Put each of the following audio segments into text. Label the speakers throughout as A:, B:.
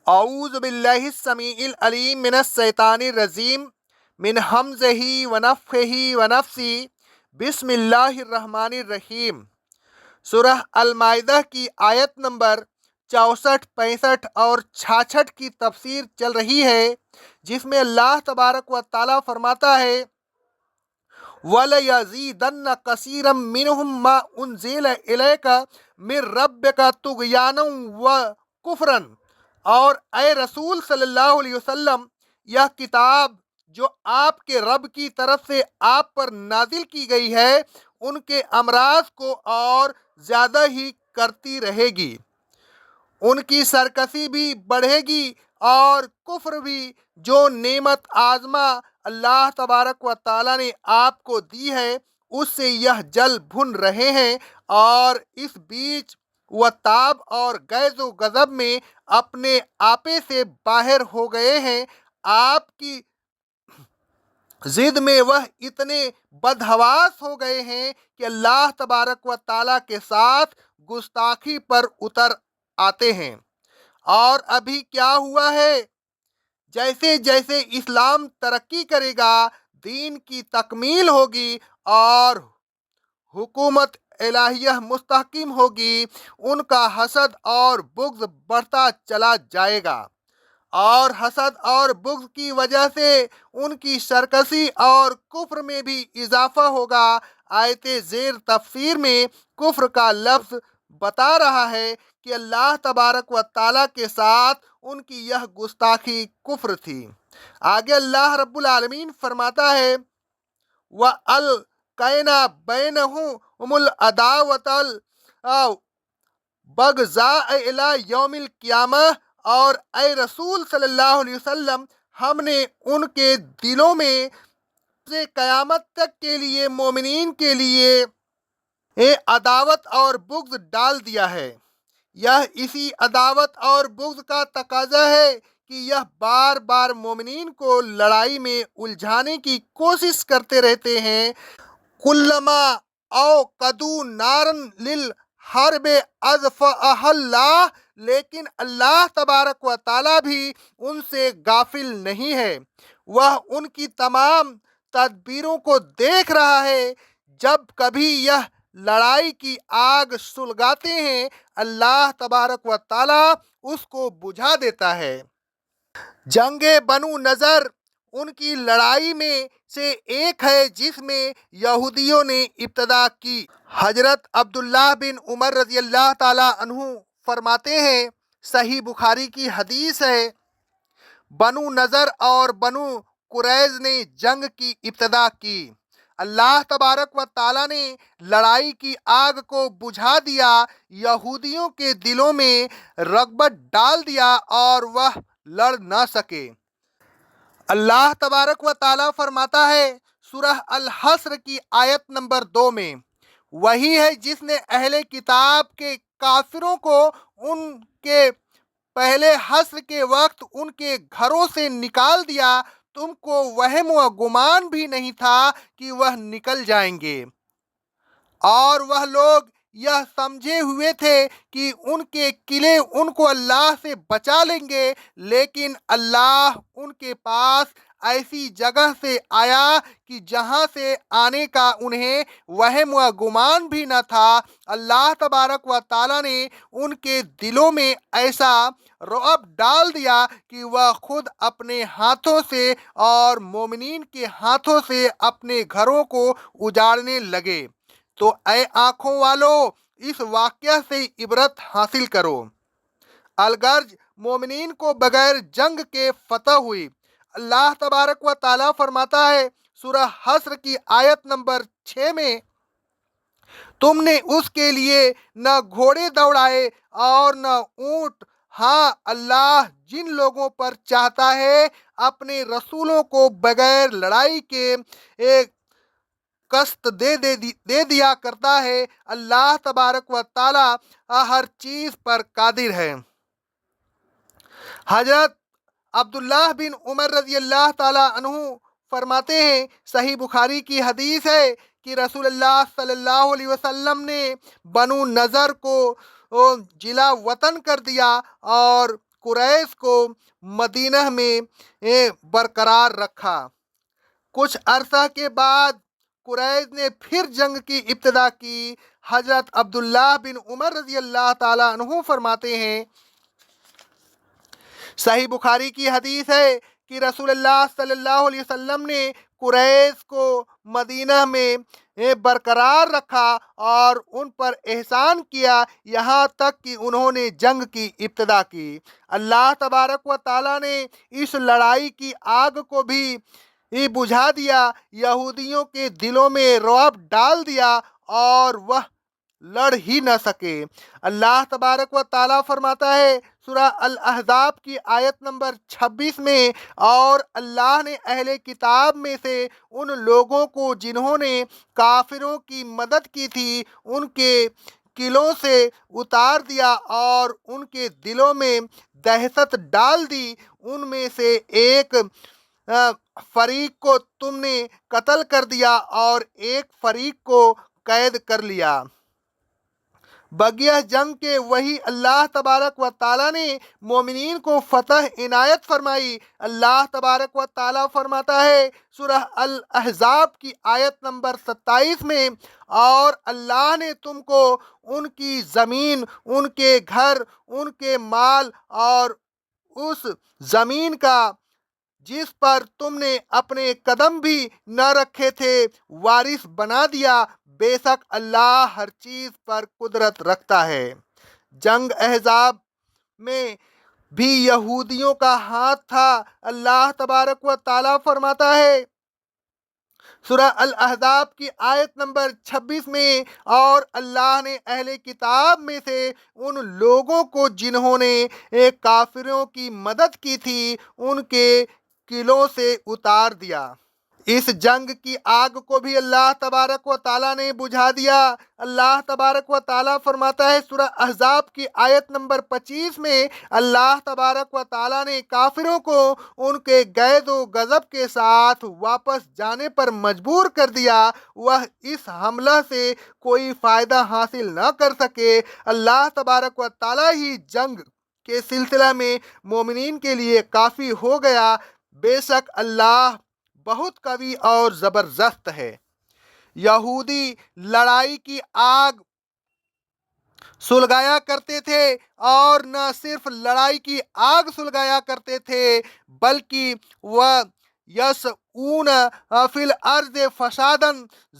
A: اعوذ باللہ السمیع العلیم من الشیطان الرجیم من حمزہ ونفخہ ونفثہ بسم اللہ الرحمن الرحیم۔ سورہ المائدہ کی آیت نمبر 64، 65 اور 66 کی تفسیر چل رہی ہے، جس میں اللہ تبارک و تعالیٰ فرماتا ہے وَلَيَزِيدَنَّ كَثِيرًا مِّنْهُم مَّا أُنزِلَ إِلَيْكَ مِن رَّبِّكَ طُغْيَانًا وَكُفْرًا۔ اور اے رسول صلی اللہ علیہ وسلم، یہ کتاب جو آپ کے رب کی طرف سے آپ پر نازل کی گئی ہے ان کے امراض کو اور زیادہ ہی کرتی رہے گی، ان کی سرکشی بھی بڑھے گی اور کفر بھی۔ جو نعمت آزما اللہ تبارک و تعالیٰ نے آپ کو دی ہے اس سے یہ جل بھن رہے ہیں، اور اس بیچ وہ تاب اور غیظ و غضب میں اپنے آپے سے باہر ہو گئے ہیں۔ آپ کی ضد میں وہ اتنے بدحواس ہو گئے ہیں کہ اللہ تبارک و تعالیٰ کے ساتھ گستاخی پر اتر آتے ہیں۔ اور ابھی کیا ہوا ہے، جیسے جیسے اسلام ترقی کرے گا، دین کی تکمیل ہوگی اور حکومت الہیہ مستحکم ہوگی، ان کا حسد اور بغض بڑھتا چلا جائے گا، اور حسد اور بغض کی وجہ سے ان کی سرکشی اور کفر میں بھی اضافہ ہوگا۔ آیت زیر تفسیر میں کفر کا لفظ بتا رہا ہے کہ اللہ تبارک و تعالیٰ کے ساتھ ان کی یہ گستاخی کفر تھی۔ آگے اللہ رب العالمین فرماتا ہے وَأَلْقَيْنَا بَيْنَهُمُ الْعَدَاوَةَ وَالْبَغْضَاءَ إِلَىٰ يَوْمِ الْقِيَامَةِ۔ اور اے رسول صلی اللہ علیہ وسلم، ہم نے ان کے دلوں میں سے قیامت تک کے لیے مومنین کے لیے عداوت اور بغض ڈال دیا ہے۔ یہ اسی عداوت اور بغض کا تقاضا ہے کہ یہ بار بار مومنین کو لڑائی میں الجھانے کی کوشش کرتے رہتے ہیں۔ کلما اوقدوا نارا للحرب اطفأها اللہ، لیکن اللہ تبارک و تعالیٰ بھی ان سے غافل نہیں ہے، وہ ان کی تمام تدبیروں کو دیکھ رہا ہے۔ جب کبھی یہ لڑائی کی آگ سلگاتے ہیں، اللہ تبارک و تعالیٰ اس کو بجھا دیتا ہے۔ جنگ بنو نضر ان کی لڑائی میں سے ایک ہے جس میں یہودیوں نے ابتدا کی۔ حضرت عبداللہ بن عمر رضی اللہ تعالیٰ عنہ فرماتے ہیں، صحیح بخاری کی حدیث ہے، بنو نضر اور بنو قریظ نے جنگ کی ابتدا کی۔ اللہ تبارک و تعالیٰ نے لڑائی کی آگ کو بجھا دیا، یہودیوں کے دلوں میں رغبت ڈال دیا اور وہ لڑ نہ سکے۔ اللہ تبارک و تعالیٰ فرماتا ہے سورہ الحشر کی آیت نمبر 2 میں، وہی ہے جس نے اہل کتاب کے کافروں کو ان کے پہلے حشر کے وقت ان کے گھروں سے نکال دیا، تم کو وہم و گمان بھی نہیں تھا کہ وہ نکل جائیں گے، اور وہ لوگ یہ سمجھے ہوئے تھے کہ ان کے قلعے ان کو اللہ سے بچا لیں گے، لیکن اللہ ان کے پاس ایسی جگہ سے آیا کہ جہاں سے آنے کا انہیں وہم و گمان بھی نہ تھا۔ اللہ تبارک و تعالیٰ نے ان کے دلوں میں ایسا رعب ڈال دیا کہ وہ خود اپنے ہاتھوں سے اور مومنین کے ہاتھوں سے اپنے گھروں کو اجاڑنے لگے۔ تو اے آنکھوں والو، اس واقعہ سے عبرت حاصل کرو۔ الغرض مومنین کو بغیر جنگ کے فتح ہوئی۔ اللہ تبارک و تعالیٰ فرماتا ہے سورہ حشر کی آیت نمبر 6 میں، تم نے اس کے لیے نہ گھوڑے دوڑائے اور نہ اونٹ، ہاں اللہ جن لوگوں پر چاہتا ہے اپنے رسولوں کو بغیر لڑائی کے ایک قسط دے دیا کرتا ہے۔ اللہ تبارک و تعالیٰ ہر چیز پر قادر ہے۔ حضرت عبداللہ بن عمر رضی اللہ تعالیٰ عنہ فرماتے ہیں، صحیح بخاری کی حدیث ہے کہ رسول اللہ صلی اللہ علیہ وسلم نے بنو نضر کو جلا وطن کر دیا اور قریش کو مدینہ میں برقرار رکھا۔ کچھ عرصہ کے بعد قریش نے پھر جنگ کی ابتدا کی۔ حضرت عبداللہ بن عمر رضی اللہ تعالیٰ عنہ فرماتے ہیں، صحیح بخاری کی حدیث ہے کہ رسول اللہ صلی اللہ علیہ وسلم نے قریش کو مدینہ میں برقرار رکھا اور ان پر احسان کیا، یہاں تک کہ انہوں نے جنگ کی ابتدا کی۔ اللہ تبارک و تعالیٰ نے اس لڑائی کی آگ کو بھی بجھا دیا، یہودیوں کے دلوں میں رعب ڈال دیا اور وہ لڑ ہی نہ سکے۔ اللہ تبارک و تعالیٰ فرماتا ہے سورہ الاحزاب کی آیت نمبر 26 میں، اور اللہ نے اہل کتاب میں سے ان لوگوں کو جنہوں نے کافروں کی مدد کی تھی ان کے قلعوں سے اتار دیا اور ان کے دلوں میں دہشت ڈال دی۔ ان میں سے ایک فریق کو تم نے قتل کر دیا اور ایک فریق کو قید کر لیا۔ بقیہ جنگ کے وہی اللہ تبارک و تعالیٰ نے مومنین کو فتح عنایت فرمائی۔ اللہ تبارک و تعالیٰ فرماتا ہے سورہ الاحزاب کی آیت نمبر 27 میں، اور اللہ نے تم کو ان کی زمین، ان کے گھر، ان کے مال اور اس زمین کا جس پر تم نے اپنے قدم بھی نہ رکھے تھے وارث بنا دیا، بے شک اللہ ہر چیز پر قدرت رکھتا ہے۔ جنگ احزاب میں بھی یہودیوں کا ہاتھ تھا۔ اللہ تبارک و تعالیٰ فرماتا ہے سورہ الاحزاب کی آیت نمبر 26 میں، اور اللہ نے اہل کتاب میں سے ان لوگوں کو جنہوں نے کافروں کی مدد کی تھی ان کے قلعوں سے اتار دیا۔ اس جنگ کی آگ کو بھی اللہ تبارک و تعالیٰ نے بجھا دیا۔ اللہ تبارک و تعالیٰ فرماتا ہے سورہ احزاب کی آیت نمبر 25 میں، اللہ تبارک و تعالیٰ نے کافروں کو ان کے غیظ و غضب کے ساتھ واپس جانے پر مجبور کر دیا، وہ اس حملہ سے کوئی فائدہ حاصل نہ کر سکے۔ اللہ تبارک و تعالیٰ ہی جنگ کے سلسلہ میں مومنین کے لیے کافی ہو گیا۔ بے شک اللہ بہت قوی اور زبردست ہے۔ یہودی لڑائی کی آگ سلگایا کرتے تھے، اور نہ صرف لڑائی کی آگ سلگایا کرتے تھے بلکہ وہ یسعون فی الارض فسادا،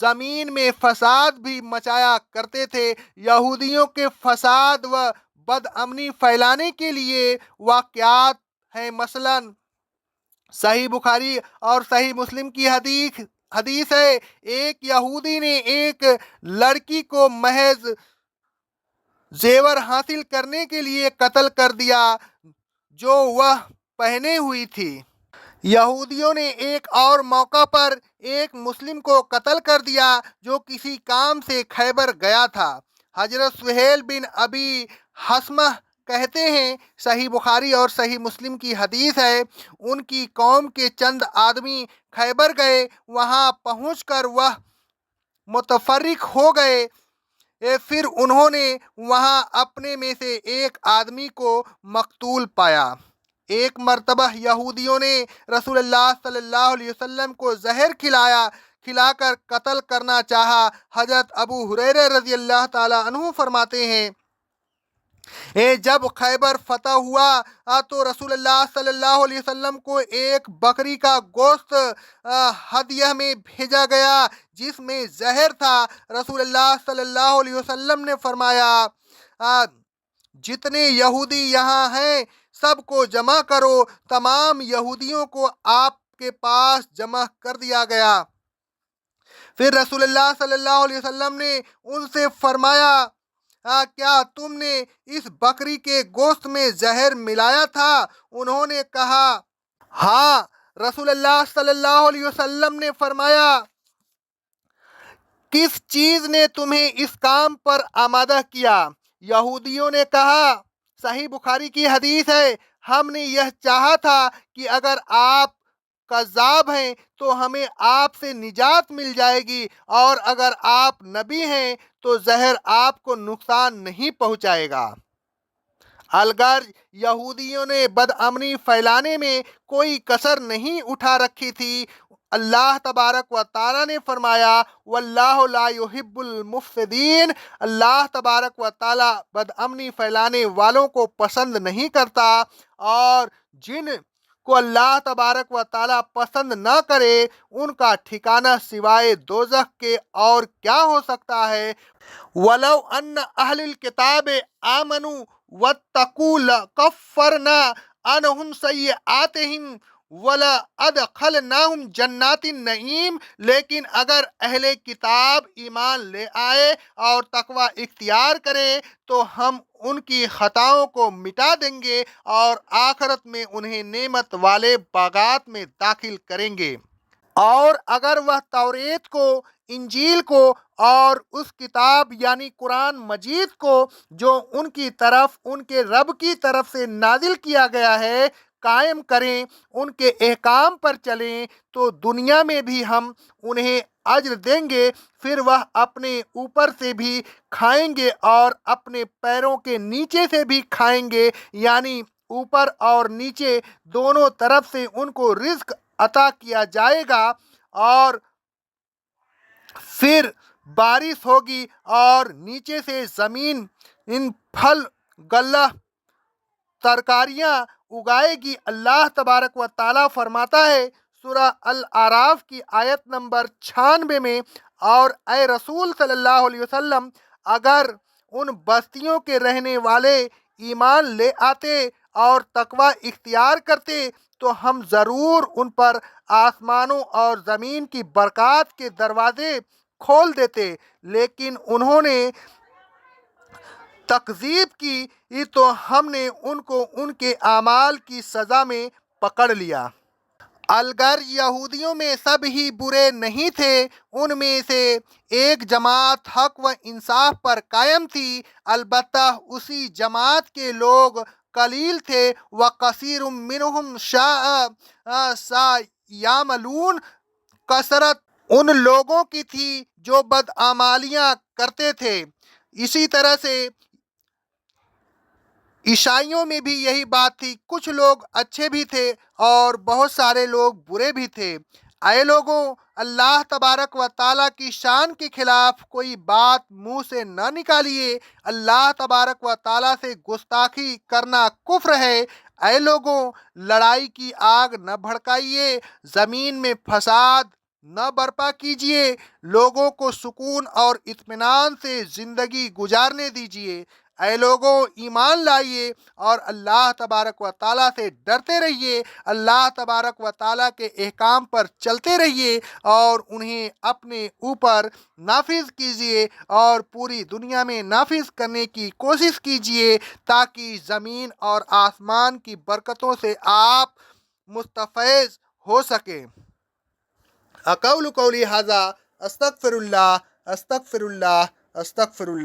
A: زمین میں فساد بھی مچایا کرتے تھے۔ یہودیوں کے فساد و بدامنی پھیلانے کے لیے واقعات ہیں، مثلاً صحیح بخاری اور صحیح مسلم کی حدیث ہے، ایک یہودی نے ایک لڑکی کو محض زیور حاصل کرنے کے لیے قتل کر دیا جو وہ پہنے ہوئی تھی۔ یہودیوں نے ایک اور موقع پر ایک مسلم کو قتل کر دیا جو کسی کام سے خیبر گیا تھا۔ حضرت سہیل بن ابی حسمہ کہتے ہیں، صحیح بخاری اور صحیح مسلم کی حدیث ہے، ان کی قوم کے چند آدمی خیبر گئے، وہاں پہنچ کر وہ متفرق ہو گئے۔ پھر انہوں نے وہاں اپنے میں سے ایک آدمی کو مقتول پایا۔ ایک مرتبہ یہودیوں نے رسول اللہ صلی اللہ علیہ وسلم کو زہر کھلا کر قتل کرنا چاہا۔ حضرت ابو ہریرہ رضی اللہ تعالیٰ عنہ فرماتے ہیں، جب خیبر فتح ہوا تو رسول اللہ صلی اللہ علیہ وسلم کو ایک بکری کا گوشت ہدیہ میں بھیجا گیا جس میں زہر تھا۔ رسول اللہ صلی اللہ علیہ وسلم نے فرمایا، جتنے یہودی یہاں ہیں سب کو جمع کرو۔ تمام یہودیوں کو آپ کے پاس جمع کر دیا گیا۔ پھر رسول اللہ صلی اللہ علیہ وسلم نے ان سے فرمایا، کیا تم نے اس بکری کے گوشت میں زہر ملایا تھا؟ انہوں نے کہا ہاں۔ رسول اللہ صلی اللہ علیہ وسلم نے فرمایا، کس چیز نے تمہیں اس کام پر آمادہ کیا؟ یہودیوں نے کہا، صحیح بخاری کی حدیث ہے، ہم نے یہ چاہا تھا کہ اگر آپ کذاب ہیں تو ہمیں آپ سے نجات مل جائے گی، اور اگر آپ نبی ہیں تو زہر آپ کو نقصان نہیں پہنچائے گا۔ الغرض یہودیوں نے بدامنی پھیلانے میں کوئی کسر نہیں اٹھا رکھی تھی۔ اللہ تبارک و تعالیٰ نے فرمایا واللہ لا یحب المفسدین، اللہ تبارک و تعالیٰ بدامنی پھیلانے والوں کو پسند نہیں کرتا، اور جن کو اللہ تبارک و تعالیٰ پسند نہ کرے ان کا ٹھکانہ سوائے دوزخ کے اور کیا ہو سکتا ہے۔ وَلَوْ أَنَّ أَهْلَ الْكِتَابِ آمَنُوا وَاتَّقُوا لَكَفَّرْنَا عَنْهُمْ سَيِّئَاتِهِمْ وَلَأَدْخَلْنَاهُمْ جَنَّاتِ النَّعِيمِ، لیکن اگر اہل کتاب ایمان لے آئے اور تقوی اختیار کرے تو ہم ان کی خطاؤں کو مٹا دیں گے اور آخرت میں انہیں نعمت والے باغات میں داخل کریں گے۔ اور اگر وہ توریت کو، انجیل کو اور اس کتاب یعنی قرآن مجید کو جو ان کی طرف ان کے رب کی طرف سے نازل کیا گیا ہے قائم کریں، ان کے احکام پر چلیں، تو دنیا میں بھی ہم انہیں اجر دیں گے، پھر وہ اپنے اوپر سے بھی کھائیں گے اور اپنے پیروں کے نیچے سے بھی کھائیں گے، یعنی اوپر اور نیچے دونوں طرف سے ان کو رزق عطا کیا جائے گا، اور پھر بارش ہوگی اور نیچے سے زمین ان پھل گلہ ترکاریاں اگائے گی۔ اللہ تبارک و تعالیٰ فرماتا ہے سورہ الاعراف کی آیت نمبر 96 میں، اور اے رسول صلی اللہ علیہ وسلم، اگر ان بستیوں کے رہنے والے ایمان لے آتے اور تقوی اختیار کرتے تو ہم ضرور ان پر آسمانوں اور زمین کی برکات کے دروازے کھول دیتے، لیکن انہوں نے تکذیب کی تو ہم نے ان کو ان کے اعمال کی سزا میں پکڑ لیا۔ الغرض یہودیوں میں سب ہی برے نہیں تھے، ان میں سے ایک جماعت حق و انصاف پر قائم تھی، البتہ اسی جماعت کے لوگ قلیل تھے، وَكَثِيرٌ مِّنْهُمْ سَاءَ يَعْمَلُونَ، کثرت ان لوگوں کی تھی جو بدعمالیاں کرتے تھے۔ اسی طرح سے عیسائیوں میں بھی یہی بات تھی، کچھ لوگ اچھے بھی تھے اور بہت سارے لوگ برے بھی تھے۔ اے لوگوں، اللہ تبارک و تعالیٰ کی شان کے خلاف کوئی بات منہ سے نہ نکالیے، اللہ تبارک و تعالیٰ سے گستاخی کرنا کفر ہے۔ اے لوگوں، لڑائی کی آگ نہ بھڑکائیے، زمین میں فساد نہ برپا کیجیے، لوگوں کو سکون اور اطمینان سے زندگی گزارنے دیجیے۔ اے لوگوں، ایمان لائیے اور اللہ تبارک و تعالیٰ سے ڈرتے رہیے، اللہ تبارک و تعالیٰ کے احکام پر چلتے رہیے اور انہیں اپنے اوپر نافذ کیجیے اور پوری دنیا میں نافذ کرنے کی کوشش کیجیے تاکہ زمین اور آسمان کی برکتوں سے آپ مستفیض ہو سکیں۔ اقول قولی ھذا، استغفر اللہ، استغفر اللہ، استغفر اللہ۔